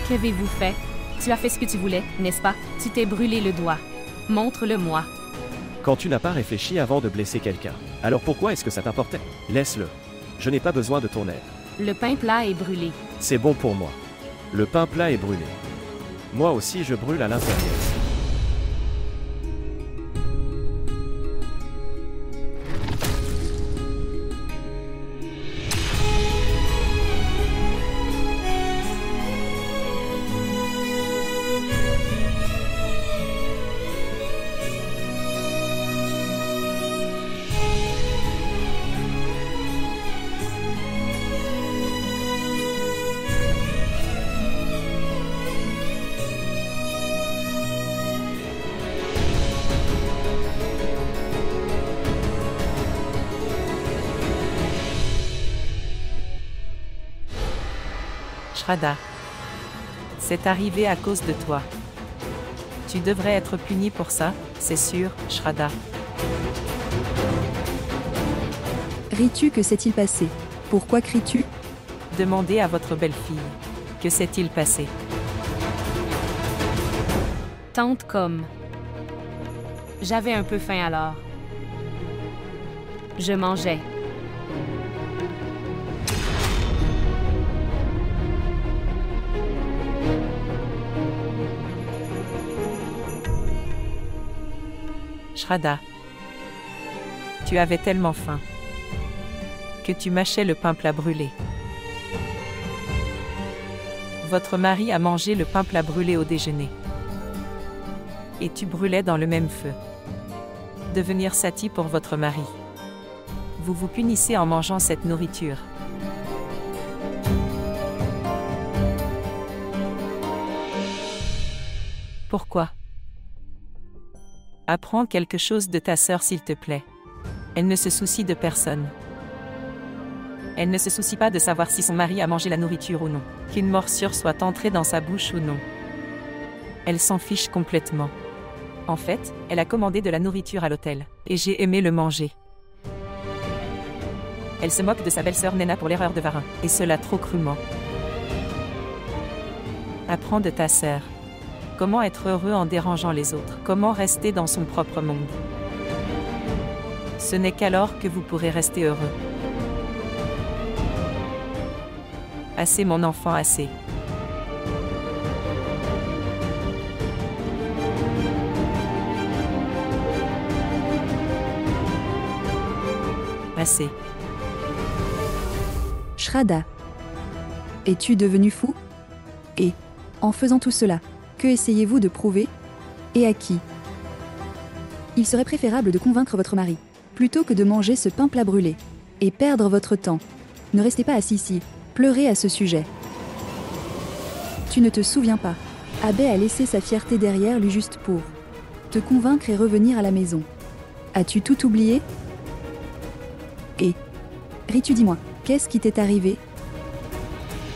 Qu'avez-vous fait? Tu as fait ce que tu voulais, n'est-ce pas? Tu t'es brûlé le doigt. Montre-le-moi. Quand tu n'as pas réfléchi avant de blesser quelqu'un, alors pourquoi est-ce que ça t'importait? Laisse-le. Je n'ai pas besoin de ton aide. Le pain plat est brûlé. C'est bon pour moi. Le pain plat est brûlé. Moi aussi je brûle à l'intérieur. Shraddha. C'est arrivé à cause de toi. Tu devrais être puni pour ça, c'est sûr, Shraddha. Ris-tu? Que s'est-il passé? Pourquoi cries-tu? Demandez à votre belle-fille. Que s'est-il passé? Tante comme. J'avais un peu faim alors. Je mangeais. Shraddha. Tu avais tellement faim que tu mâchais le pain plat brûlé. Votre mari a mangé le pain plat brûlé au déjeuner. Et tu brûlais dans le même feu. Devenir sati pour votre mari. Vous vous punissez en mangeant cette nourriture. Pourquoi? Apprends quelque chose de ta sœur s'il te plaît. Elle ne se soucie de personne. Elle ne se soucie pas de savoir si son mari a mangé la nourriture ou non, qu'une morsure soit entrée dans sa bouche ou non. Elle s'en fiche complètement. En fait, elle a commandé de la nourriture à l'hôtel, et j'ai aimé le manger. Elle se moque de sa belle-sœur Nena pour l'erreur de Varin, et cela trop crûment. Apprends de ta sœur. Comment être heureux en dérangeant les autres? Comment rester dans son propre monde? Ce n'est qu'alors que vous pourrez rester heureux. Assez mon enfant, assez. Assez. Shraddha. Es-tu devenu fou? Et, en faisant tout cela, que essayez-vous de prouver? Et à qui? Il serait préférable de convaincre votre mari, plutôt que de manger ce pain plat brûlé, et perdre votre temps. Ne restez pas assis ici, pleurez à ce sujet. Tu ne te souviens pas. Abbé a laissé sa fierté derrière lui juste pour te convaincre et revenir à la maison. As-tu tout oublié? Et, Ritu, dis-moi, qu'est-ce qui t'est arrivé?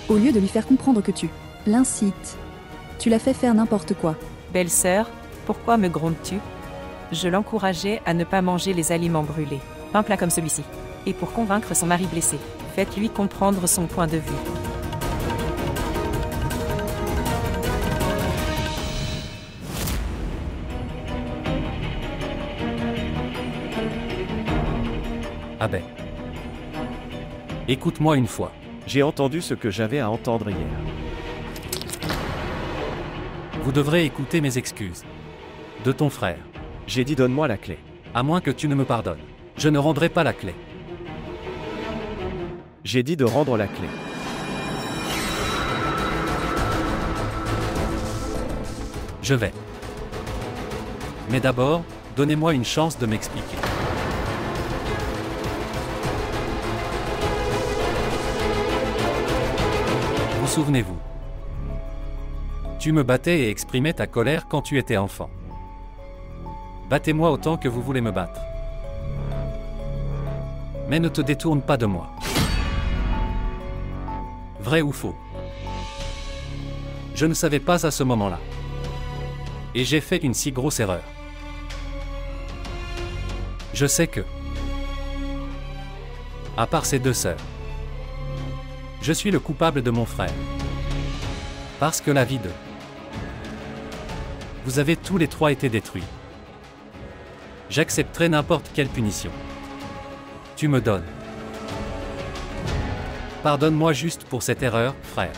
Au lieu de lui faire comprendre que tu l'incites, tu l'as fait faire n'importe quoi. Belle-sœur, pourquoi me grondes-tu? Je l'encourageais à ne pas manger les aliments brûlés, pain plat comme celui-ci. Et pour convaincre son mari blessé, faites-lui comprendre son point de vue. Abbé. Écoute-moi une fois. J'ai entendu ce que j'avais à entendre hier. Vous devrez écouter mes excuses. De ton frère. J'ai dit donne-moi la clé. À moins que tu ne me pardonnes. Je ne rendrai pas la clé. J'ai dit de rendre la clé. Je vais. Mais d'abord, donnez-moi une chance de m'expliquer. Vous souvenez-vous? Tu me battais et exprimais ta colère quand tu étais enfant. Battez-moi autant que vous voulez me battre. Mais ne te détourne pas de moi. Vrai ou faux? Je ne savais pas à ce moment-là. Et j'ai fait une si grosse erreur. Je sais que, à part ses deux sœurs, je suis le coupable de mon frère. Parce que la vie de... Vous avez tous les trois été détruits. J'accepterai n'importe quelle punition. Tu me donnes. Pardonne-moi juste pour cette erreur, frère.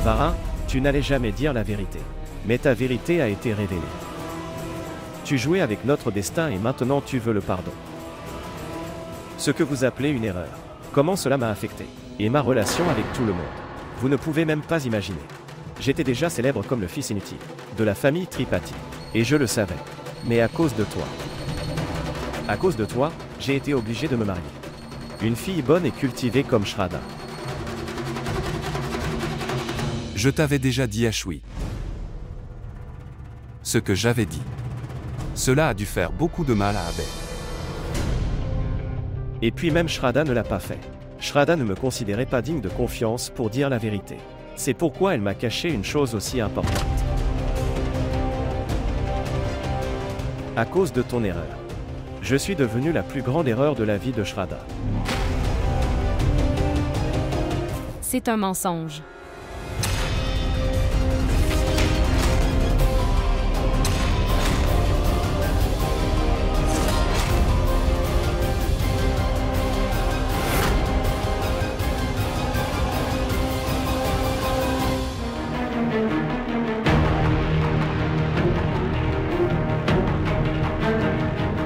Varin, tu n'allais jamais dire la vérité. Mais ta vérité a été révélée. Tu jouais avec notre destin et maintenant tu veux le pardon. Ce que vous appelez une erreur. Comment cela m'a affecté. Et ma relation avec tout le monde. Vous ne pouvez même pas imaginer. J'étais déjà célèbre comme le fils inutile. De la famille Tripathi. Et je le savais. Mais à cause de toi. À cause de toi, j'ai été obligé de me marier. Une fille bonne et cultivée comme Shraddha. Je t'avais déjà dit Ashwi. Ce que j'avais dit. Cela a dû faire beaucoup de mal à Abhay. Et puis même Shraddha ne l'a pas fait. Shraddha ne me considérait pas digne de confiance pour dire la vérité. C'est pourquoi elle m'a caché une chose aussi importante. À cause de ton erreur. Je suis devenu la plus grande erreur de la vie de Shraddha. C'est un mensonge.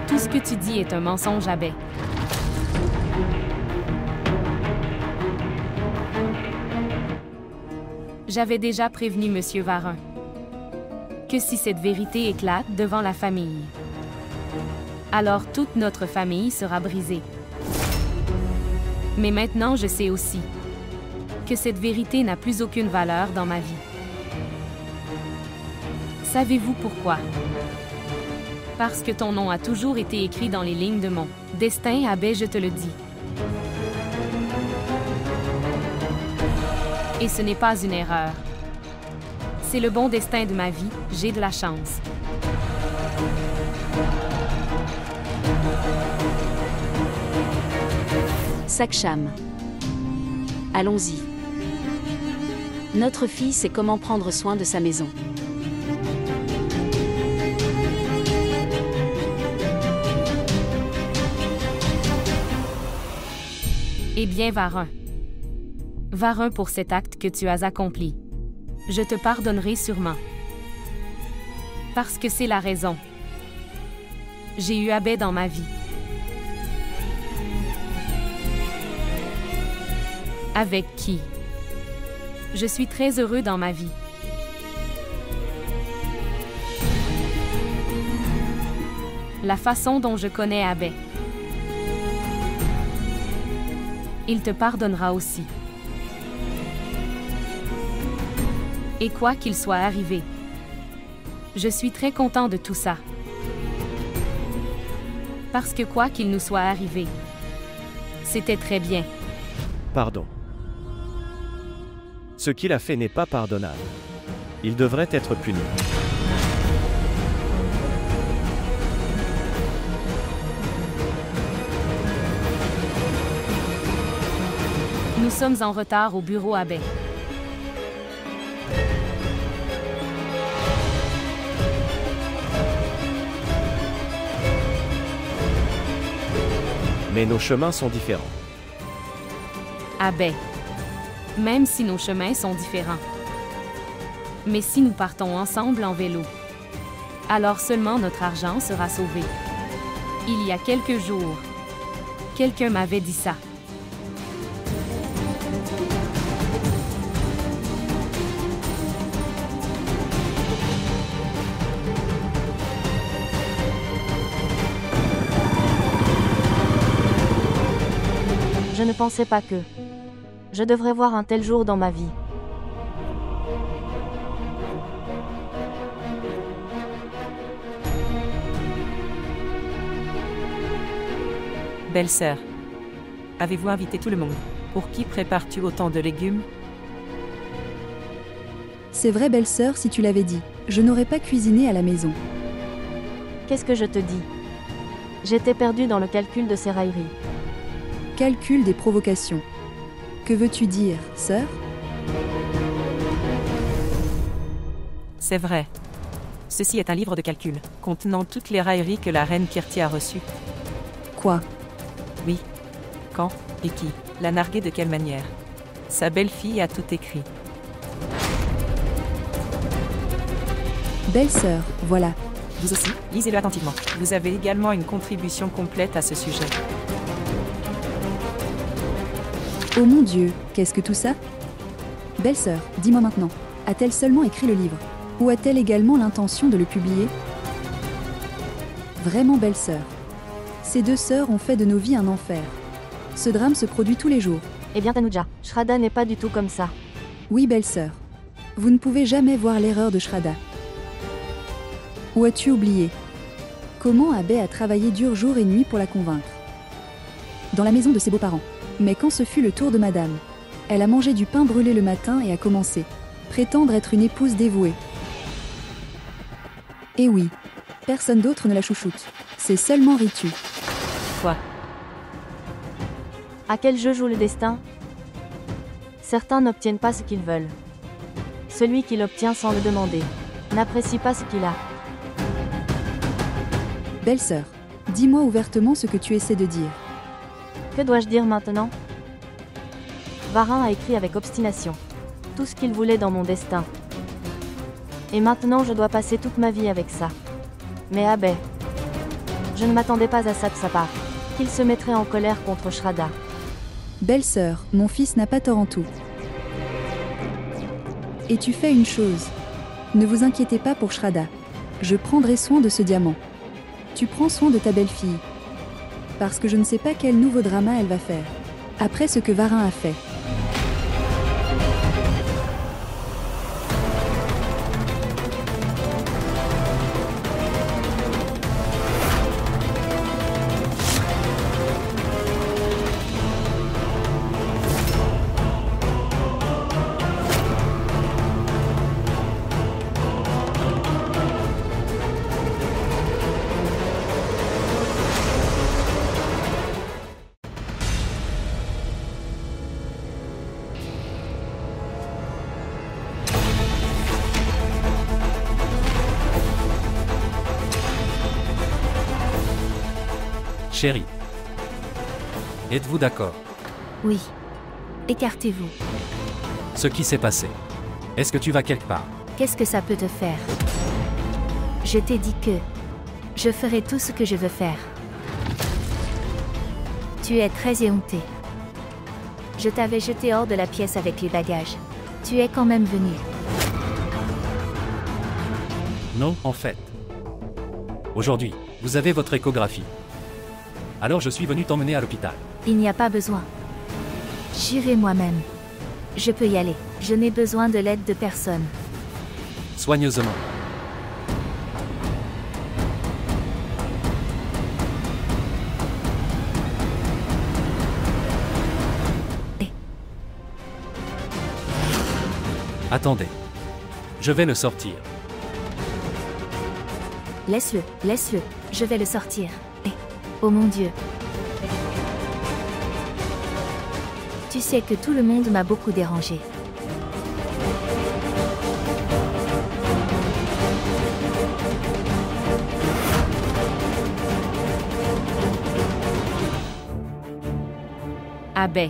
Tout ce que tu dis est un mensonge, Abhay. J'avais déjà prévenu Monsieur Varin que si cette vérité éclate devant la famille, alors toute notre famille sera brisée. Mais maintenant, je sais aussi que cette vérité n'a plus aucune valeur dans ma vie. Savez-vous pourquoi? Parce que ton nom a toujours été écrit dans les lignes de mon destin, Abhay, je te le dis. Et ce n'est pas une erreur. C'est le bon destin de ma vie, j'ai de la chance. Saksham. Allons-y. Notre fille sait comment prendre soin de sa maison. Eh bien, Varin. Varin pour cet acte que tu as accompli. Je te pardonnerai sûrement. Parce que c'est la raison. J'ai eu Abhay dans ma vie. Avec qui je suis très heureux dans ma vie. La façon dont je connais Abhay. Il te pardonnera aussi. Et quoi qu'il soit arrivé, je suis très content de tout ça. Parce que quoi qu'il nous soit arrivé, c'était très bien. Pardon. Ce qu'il a fait n'est pas pardonnable. Il devrait être puni. Nous sommes en retard au bureau, Abhay. Mais nos chemins sont différents. Abhay. Même si nos chemins sont différents. Mais si nous partons ensemble en vélo, alors seulement notre argent sera sauvé. Il y a quelques jours, quelqu'un m'avait dit ça. Je ne pensais pas que je devrais voir un tel jour dans ma vie. Belle-sœur, avez-vous invité tout le monde? Pour qui prépares-tu autant de légumes? C'est vrai, belle-sœur, si tu l'avais dit. Je n'aurais pas cuisiné à la maison. Qu'est-ce que je te dis? J'étais perdue dans le calcul de ces railleries. Calcul des provocations. Que veux-tu dire, sœur? C'est vrai. Ceci est un livre de calcul, contenant toutes les railleries que la reine Kirti a reçues. Quoi? Oui. Quand et qui l'a narguée de quelle manière? Sa belle-fille a tout écrit. Belle-sœur, voilà. Vous aussi, lisez-le attentivement. Vous avez également une contribution complète à ce sujet. Oh mon Dieu, qu'est-ce que tout ça? Belle-sœur, dis-moi maintenant, a-t-elle seulement écrit le livre? Ou a-t-elle également l'intention de le publier? Vraiment belle-sœur. Ces deux sœurs ont fait de nos vies un enfer. Ce drame se produit tous les jours. Eh bien Tanuja, Shraddha n'est pas du tout comme ça. Oui belle-sœur. Vous ne pouvez jamais voir l'erreur de Shraddha. Ou as-tu oublié? Comment Abbé a travaillé dur jour et nuit pour la convaincre? Dans la maison de ses beaux-parents. Mais quand ce fut le tour de madame, elle a mangé du pain brûlé le matin et a commencé. Prétendre être une épouse dévouée. Et oui, personne d'autre ne la chouchoute. C'est seulement Ritu. Quoi? À quel jeu joue le destin? Certains n'obtiennent pas ce qu'ils veulent. Celui qui l'obtient sans le demander n'apprécie pas ce qu'il a. Belle-sœur, dis-moi ouvertement ce que tu essaies de dire. Que dois-je dire maintenant? Varin a écrit avec obstination tout ce qu'il voulait dans mon destin. Et maintenant je dois passer toute ma vie avec ça. Mais Abbé, je ne m'attendais pas à ça de sa part, qu'il se mettrait en colère contre Shraddha. Belle-sœur, mon fils n'a pas tort en tout. Et tu fais une chose. Ne vous inquiétez pas pour Shraddha. Je prendrai soin de ce diamant. Tu prends soin de ta belle-fille. Parce que je ne sais pas quel nouveau drama elle va faire. Après ce que Varin a fait. Chérie. Êtes-vous d'accord? Oui. Écartez-vous. Ce qui s'est passé. Est-ce que tu vas quelque part? Qu'est-ce que ça peut te faire? Je t'ai dit que je ferai tout ce que je veux faire. Tu es très éhonté. Je t'avais jeté hors de la pièce avec les bagages. Tu es quand même venu. Non, en fait. Aujourd'hui, vous avez votre échographie. Alors je suis venu t'emmener à l'hôpital. Il n'y a pas besoin. J'irai moi-même. Je peux y aller. Je n'ai besoin de l'aide de personne. Soigneusement. Attendez. Je vais le sortir. Laisse-le, laisse-le. Je vais le sortir. Oh mon Dieu. Tu sais que tout le monde m'a beaucoup dérangé. Abbé.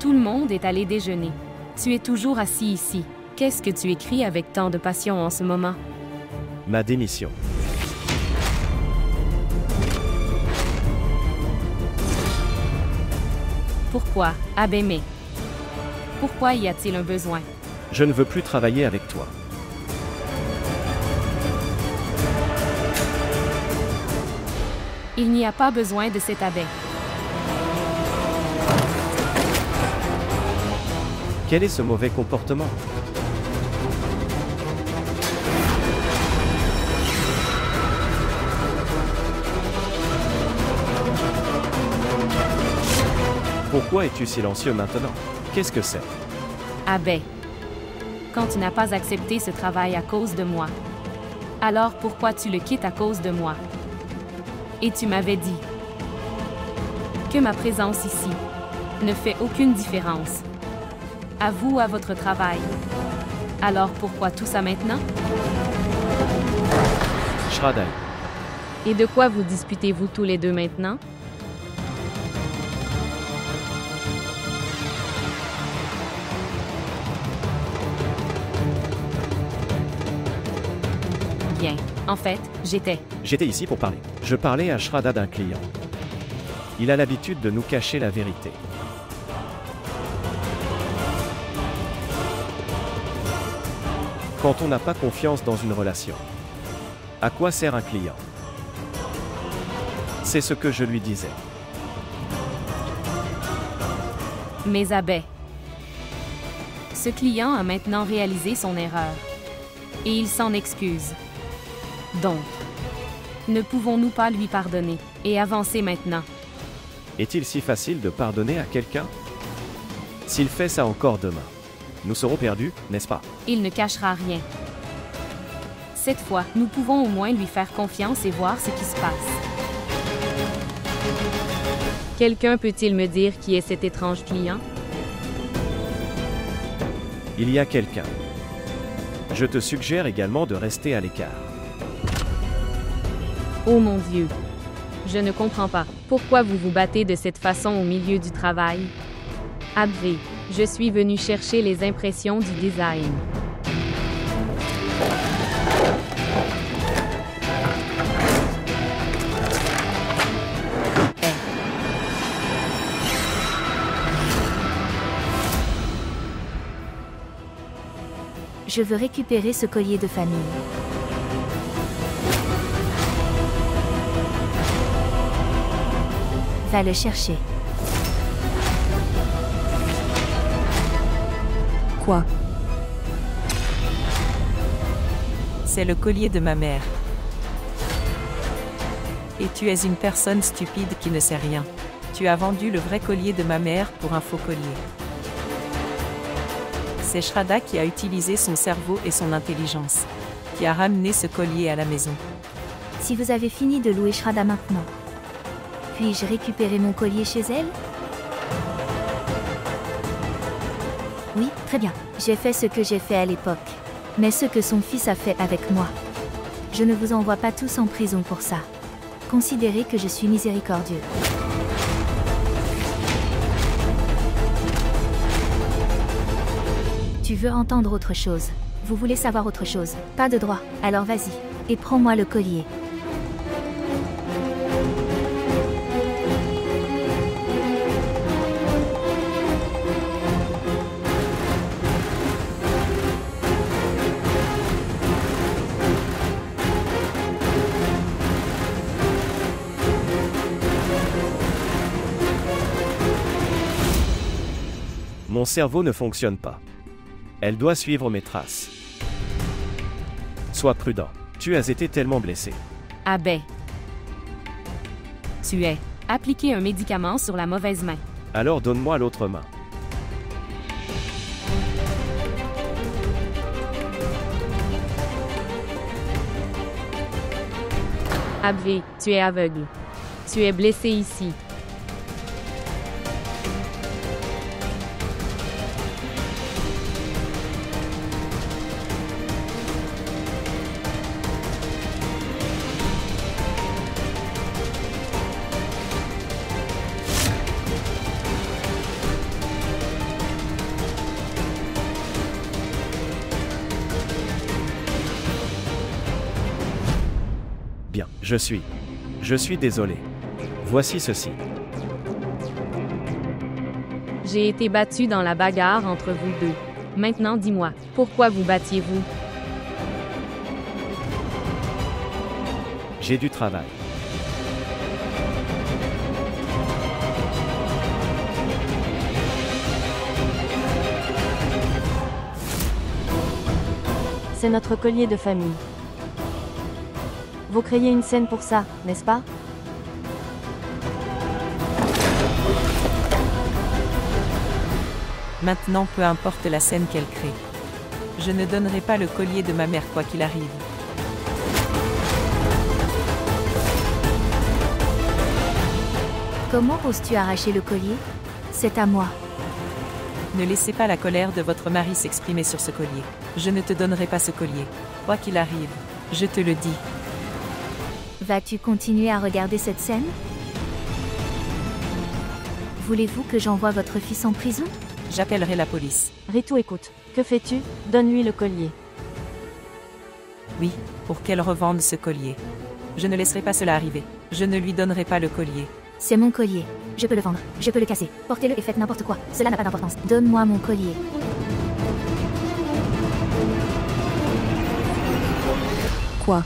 Tout le monde est allé déjeuner. Tu es toujours assis ici. Qu'est-ce que tu écris avec tant de passion en ce moment? Ma démission. Pourquoi, Abbé May? Pourquoi y a-t-il un besoin? Je ne veux plus travailler avec toi. Il n'y a pas besoin de cet abbé. Quel est ce mauvais comportement? Pourquoi es-tu silencieux maintenant? Qu'est-ce que c'est? Abbé, quand tu n'as pas accepté ce travail à cause de moi, alors pourquoi tu le quittes à cause de moi? Et tu m'avais dit que ma présence ici ne fait aucune différence. À vous, à votre travail. Alors pourquoi tout ça maintenant? Shraddha. Et de quoi vous disputez-vous tous les deux maintenant? Bien. En fait, J'étais ici pour parler. Je parlais à Shraddha d'un client. Il a l'habitude de nous cacher la vérité. Quand on n'a pas confiance dans une relation, à quoi sert un client? C'est ce que je lui disais. Mais Abbé, ce client a maintenant réalisé son erreur. Et il s'en excuse. Donc, ne pouvons-nous pas lui pardonner et avancer maintenant? Est-il si facile de pardonner à quelqu'un? S'il fait ça encore demain, nous serons perdus, n'est-ce pas? Il ne cachera rien. Cette fois, nous pouvons au moins lui faire confiance et voir ce qui se passe. Quelqu'un peut-il me dire qui est cet étrange client? Il y a quelqu'un. Je te suggère également de rester à l'écart. Oh mon Dieu! Je ne comprends pas. Pourquoi vous vous battez de cette façon au milieu du travail? Abbé, je suis venu chercher les impressions du design. Je veux récupérer ce collier de famille. Va le chercher. Quoi? C'est le collier de ma mère. Et tu es une personne stupide qui ne sait rien. Tu as vendu le vrai collier de ma mère pour un faux collier. C'est Shraddha qui a utilisé son cerveau et son intelligence, qui a ramené ce collier à la maison. Si vous avez fini de louer Shraddha maintenant, puis-je récupérer mon collier chez elle? Oui, très bien. J'ai fait ce que j'ai fait à l'époque. Mais ce que son fils a fait avec moi. Je ne vous envoie pas tous en prison pour ça. Considérez que je suis miséricordieux. Tu veux entendre autre chose? Vous voulez savoir autre chose? Pas de droit. Alors vas-y. Et prends-moi le collier. Mon cerveau ne fonctionne pas. Elle doit suivre mes traces. Sois prudent. Tu as été tellement blessé. Abbé. Tu es. Appliquer un médicament sur la mauvaise main. Alors donne-moi l'autre main. Abbé, tu es aveugle. Tu es blessé ici. Bien, je suis désolé. Voici ceci. J'ai été battu dans la bagarre entre vous deux. Maintenant dis-moi, pourquoi vous battiez-vous? J'ai du travail. C'est notre collier de famille. Vous créez une scène pour ça, n'est-ce pas? Maintenant, peu importe la scène qu'elle crée. Je ne donnerai pas le collier de ma mère quoi qu'il arrive. Comment oses-tu arracher le collier? C'est à moi. Ne laissez pas la colère de votre mari s'exprimer sur ce collier. Je ne te donnerai pas ce collier. Quoi qu'il arrive, je te le dis. Vas-tu continuer à regarder cette scène? Voulez-vous que j'envoie votre fils en prison? J'appellerai la police. Ritu, écoute. Que fais-tu? Donne-lui le collier. Oui, pour qu'elle revende ce collier. Je ne laisserai pas cela arriver. Je ne lui donnerai pas le collier. C'est mon collier. Je peux le vendre. Je peux le casser. Portez-le et faites n'importe quoi. Cela n'a pas d'importance. Donne-moi mon collier. Quoi?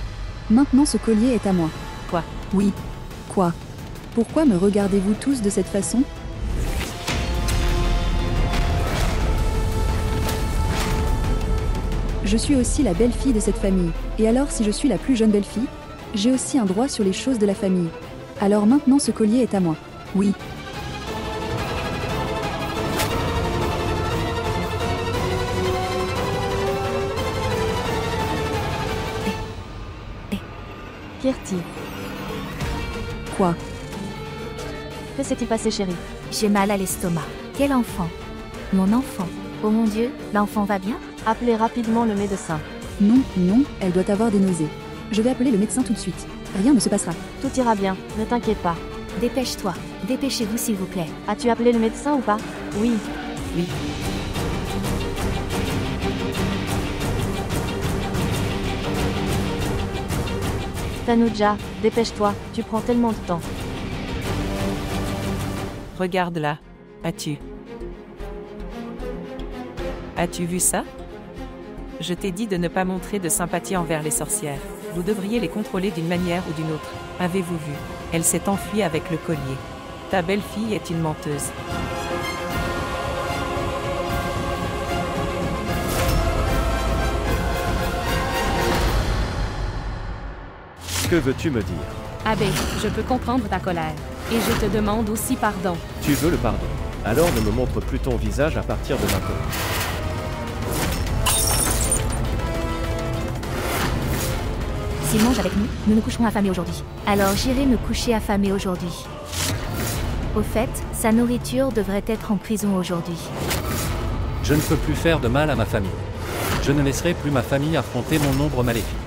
Maintenant ce collier est à moi. Quoi? Oui. Quoi? Pourquoi me regardez-vous tous de cette façon? Je suis aussi la belle-fille de cette famille. Et alors si je suis la plus jeune belle-fille, j'ai aussi un droit sur les choses de la famille. Alors maintenant ce collier est à moi. Oui. Kirti. Quoi? Que s'est-il passé, chérie? J'ai mal à l'estomac. Quel enfant? Mon enfant. Oh mon Dieu, l'enfant va bien? Appelez rapidement le médecin. Non, non, elle doit avoir des nausées. Je vais appeler le médecin tout de suite. Rien ne se passera. Tout ira bien, ne t'inquiète pas. Dépêche-toi. Dépêchez-vous s'il vous plaît. As-tu appelé le médecin ou pas? Oui. Oui. Tanuja, dépêche-toi, tu prends tellement de temps. Regarde-la. As-tu vu ça? Je t'ai dit de ne pas montrer de sympathie envers les sorcières. Vous devriez les contrôler d'une manière ou d'une autre. Avez-vous vu? Elle s'est enfuie avec le collier. Ta belle-fille est une menteuse. Que veux-tu me dire? Abbé, je peux comprendre ta colère. Et je te demande aussi pardon. Tu veux le pardon? Alors ne me montre plus ton visage à partir de maintenant. S'il mange avec nous, nous nous coucherons affamés aujourd'hui. Alors j'irai me coucher affamé aujourd'hui. Au fait, sa nourriture devrait être en prison aujourd'hui. Je ne peux plus faire de mal à ma famille. Je ne laisserai plus ma famille affronter mon ombre maléfique.